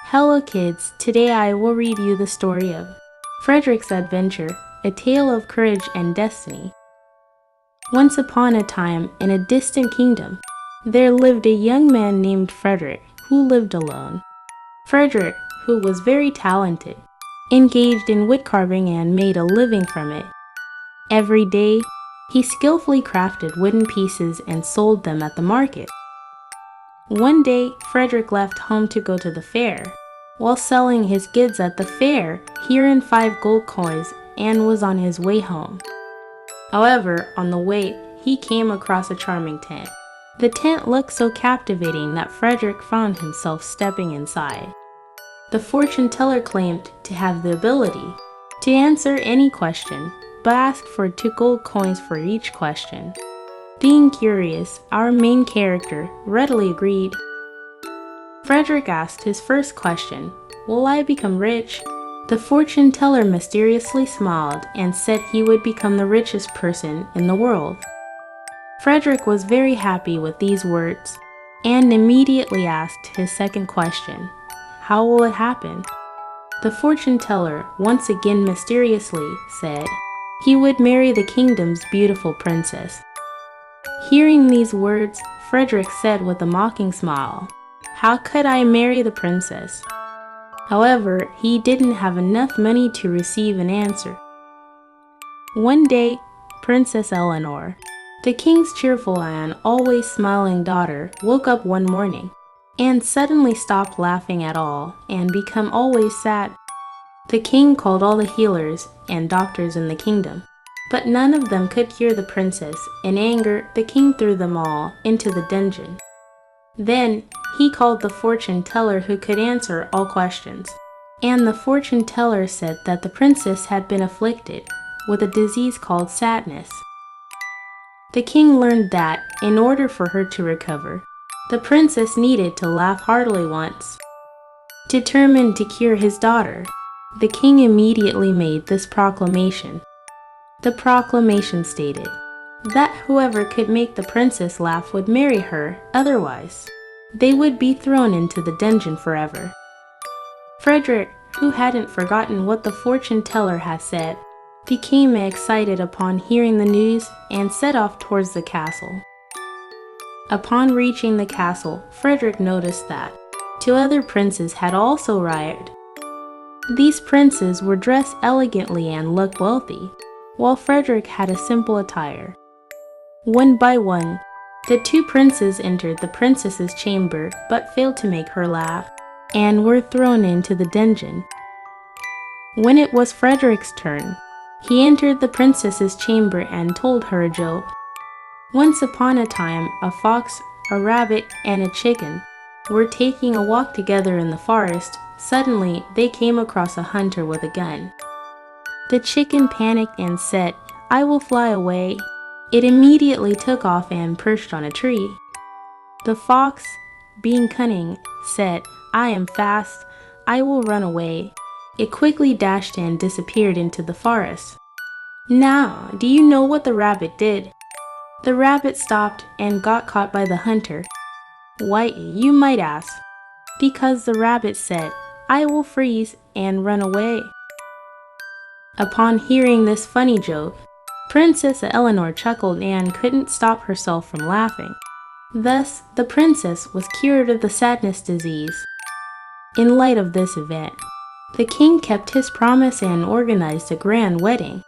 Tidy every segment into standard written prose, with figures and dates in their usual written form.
Hello kids, today I will read you the story of Fredric's Adventure, a tale of courage and destiny. Once upon a time, in a distant kingdom, there lived a young man named Fredric, who lived alone. Fredric, who was very talented, engaged in wood carving and made a living from it. Every day, he skillfully crafted wooden pieces and sold them at the market. One day, Fredric left home to go to the fair. While selling his goods at the fair, he earned 5 gold coins and was on his way home. However, on the way, he came across a charming tent. The tent looked so captivating that Fredric found himself stepping inside. The fortune teller claimed to have the ability to answer any question, but asked for 2 gold coins for each question. Being curious, our main character readily agreed. Fredric asked his first question, "Will I become rich?" The fortune teller mysteriously smiled and said he would become the richest person in the world. Fredric was very happy with these words and immediately asked his second question, "How will it happen?" The fortune teller once again mysteriously said he would marry the kingdom's beautiful princess. Hearing these words, Fredric said with a mocking smile, "How could I marry the princess?" However, he didn't have enough money to receive an answer. One day, Princess Eleanor, the king's cheerful and always smiling daughter, woke up one morning and suddenly stopped laughing at all and became always sad. The king called all the healers and doctors in the kingdom, but none of them could cure the princess. In anger, the king threw them all into the dungeon. Then, he called the fortune teller who could answer all questions, and the fortune teller said that the princess had been afflicted with a disease called sadness. The king learned that, in order for her to recover, the princess needed to laugh heartily once. Determined to cure his daughter, the king immediately made this proclamation. The proclamation stated that whoever could make the princess laugh would marry her, otherwise, they would be thrown into the dungeon forever. Fredric, who hadn't forgotten what the fortune teller had said, became excited upon hearing the news and set off towards the castle. Upon reaching the castle, Fredric noticed that 2 other princes had also arrived. These princes were dressed elegantly and looked wealthy, while Fredric had a simple attire. One by one, the 2 princes entered the princess's chamber but failed to make her laugh, and were thrown into the dungeon. When it was Fredric's turn, he entered the princess's chamber and told her a joke. Once upon a time, a fox, a rabbit, and a chicken were taking a walk together in the forest. Suddenly, they came across a hunter with a gun. The chicken panicked and said, "I will fly away." It immediately took off and perched on a tree. The fox, being cunning, said, "I am fast, I will run away." It quickly dashed and disappeared into the forest. Now, do you know what the rabbit did? The rabbit stopped and got caught by the hunter. Why, you might ask? Because the rabbit said, "I will freeze and run away." Upon hearing this funny joke, Princess Eleanor chuckled and couldn't stop herself from laughing. Thus, the princess was cured of the sadness disease. In light of this event, the king kept his promise and organized a grand wedding.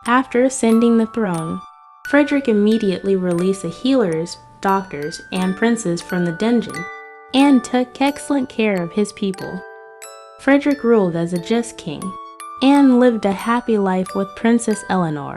After ascending the throne, Fredric immediately released the healers, doctors, and princes from the dungeon and took excellent care of his people. Fredric ruled as a just king and lived a happy life with Princess Eleanor.